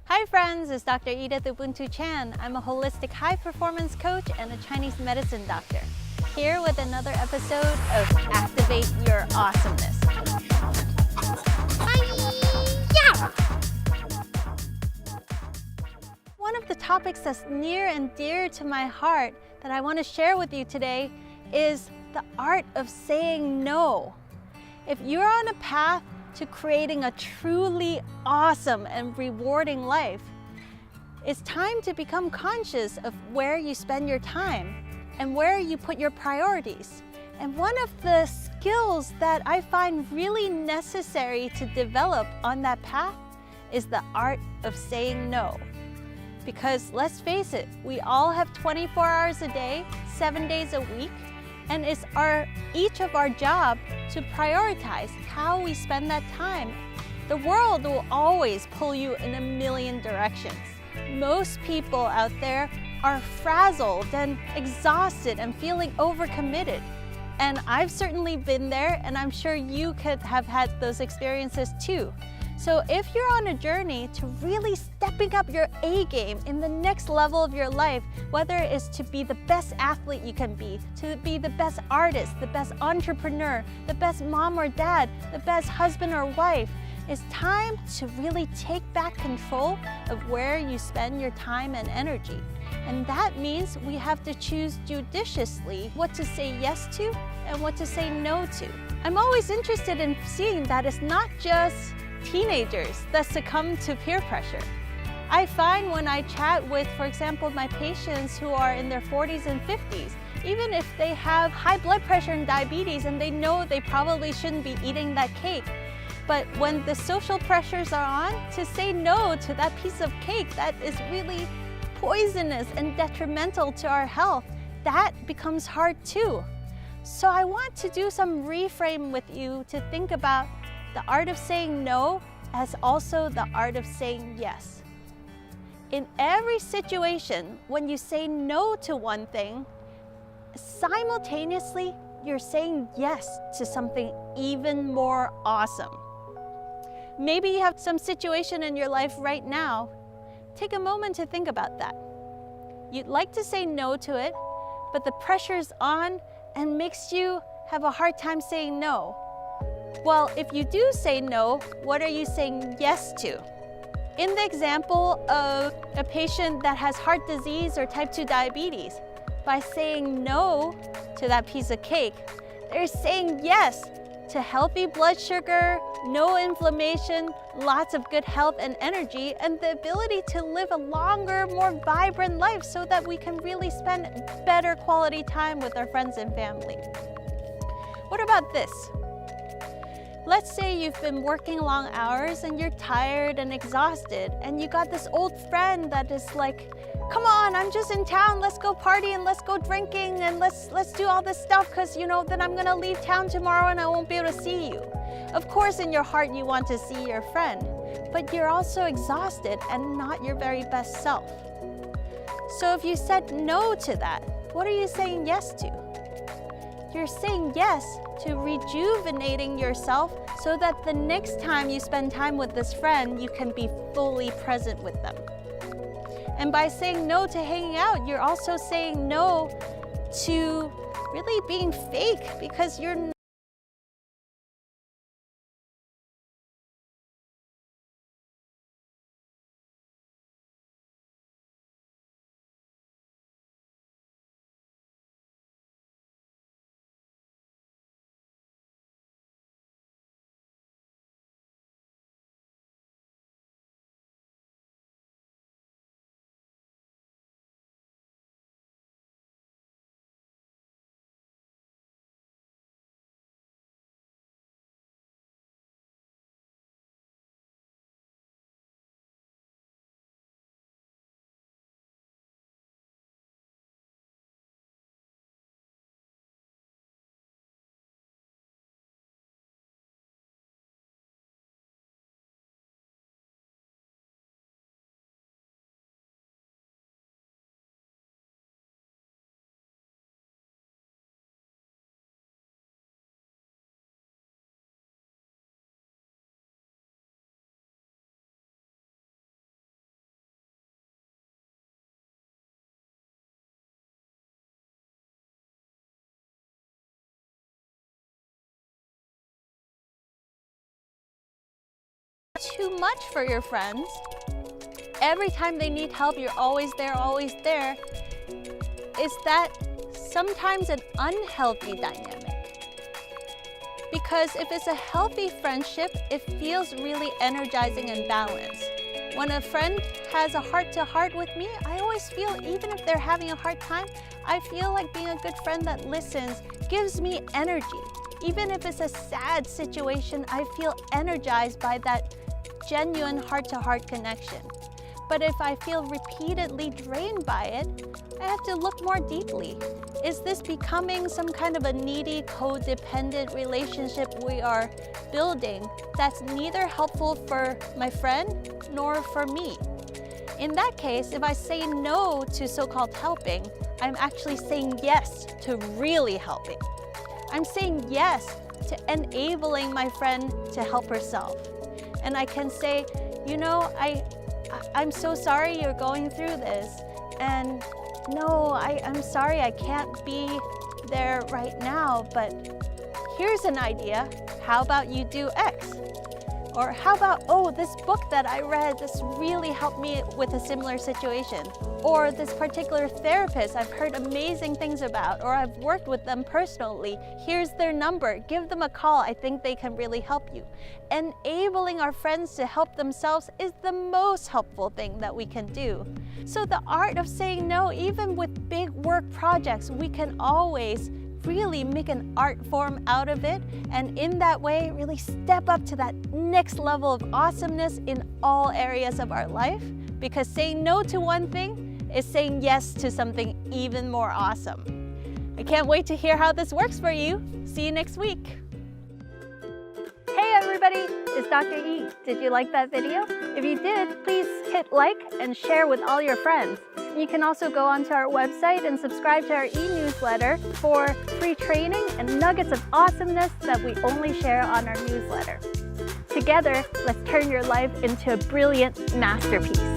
Hi friends, it's Dr. Edith Ubuntu Chan. I'm a holistic high performance coach and a Chinese medicine doctor. Here with another episode of Activate Your Awesomeness. Hi-ya! One of the topics that's near and dear to my heart that I want to share with you today is the art of saying no. If you're on a path to creating a truly awesome and rewarding life, it's time to become conscious of where you spend your time and where you put your priorities. And one of the skills that I find really necessary to develop on that path is the art of saying no. Because let's face it, we all have 24 hours a day, 7 days a week, and it's each of our job to prioritize how we spend that time. The world will always pull you in a million directions. Most people out there are frazzled and exhausted and feeling overcommitted. And I've certainly been there, and I'm sure you could have had those experiences too. So if you're on a journey to really stepping up your A game in the next level of your life, whether it's to be the best athlete you can be, to be the best artist, the best entrepreneur, the best mom or dad, the best husband or wife, it's time to really take back control of where you spend your time and energy. And that means we have to choose judiciously what to say yes to and what to say no to. I'm always interested in seeing that it's not just teenagers that succumb to peer pressure. I find when I chat with, for example, my patients who are in their 40s and 50s, even if they have high blood pressure and diabetes and they know they probably shouldn't be eating that cake, but when the social pressures are on, to say no to that piece of cake that is really poisonous and detrimental to our health, that becomes hard too. So I want to do some reframe with you to think about the art of saying no as also the art of saying yes. In every situation, when you say no to one thing, simultaneously, you're saying yes to something even more awesome. Maybe you have some situation in your life right now. Take a moment to think about that. You'd like to say no to it, but the pressure's on and makes you have a hard time saying no. Well, if you do say no, what are you saying yes to? In the example of a patient that has heart disease or type 2 diabetes, by saying no to that piece of cake, they're saying yes to healthy blood sugar, no inflammation, lots of good health and energy, and the ability to live a longer, more vibrant life so that we can really spend better quality time with our friends and family. What about this? Let's say you've been working long hours and you're tired and exhausted, and you got this old friend that is like, come on, I'm just in town, let's go party and let's go drinking and let's do all this stuff because then I'm gonna leave town tomorrow and I won't be able to see you. Of course, in your heart you want to see your friend, but you're also exhausted and not your very best self. So if you said no to that, what are you saying yes to? You're saying yes to rejuvenating yourself so that the next time you spend time with this friend, you can be fully present with them. And by saying no to hanging out, you're also saying no to really being fake because you're too much for your friends, every time they need help, you're always there, is that sometimes an unhealthy dynamic. Because if it's a healthy friendship, it feels really energizing and balanced. When a friend has a heart-to-heart with me, I always feel, even if they're having a hard time, I feel like being a good friend that listens gives me energy. Even if it's a sad situation, I feel energized by that genuine heart-to-heart connection. But if I feel repeatedly drained by it, I have to look more deeply. Is this becoming some kind of a needy, codependent relationship we are building that's neither helpful for my friend nor for me? In that case, if I say no to so-called helping, I'm actually saying yes to really helping. I'm saying yes to enabling my friend to help herself. And I can say, you know, I'm so sorry you're going through this. And no, I'm sorry I can't be there right now, but here's an idea. How about you do X? Or how about, oh, this book that I read, this really helped me with a similar situation. Or this particular therapist I've heard amazing things about, or I've worked with them personally. Here's their number, give them a call. I think they can really help you. Enabling our friends to help themselves is the most helpful thing that we can do. So the art of saying no, even with big work projects, we can always really make an art form out of it, and in that way really step up to that next level of awesomeness in all areas of our life, because saying no to one thing is saying yes to something even more awesome. I can't wait to hear how this works for you. See you next week. Hey everybody, it's Dr. E. Did you like that video? If you did, please hit like and share with all your friends. You can also go onto our website and subscribe to our e-newsletter for free training and nuggets of awesomeness that we only share on our newsletter. Together, let's turn your life into a brilliant masterpiece.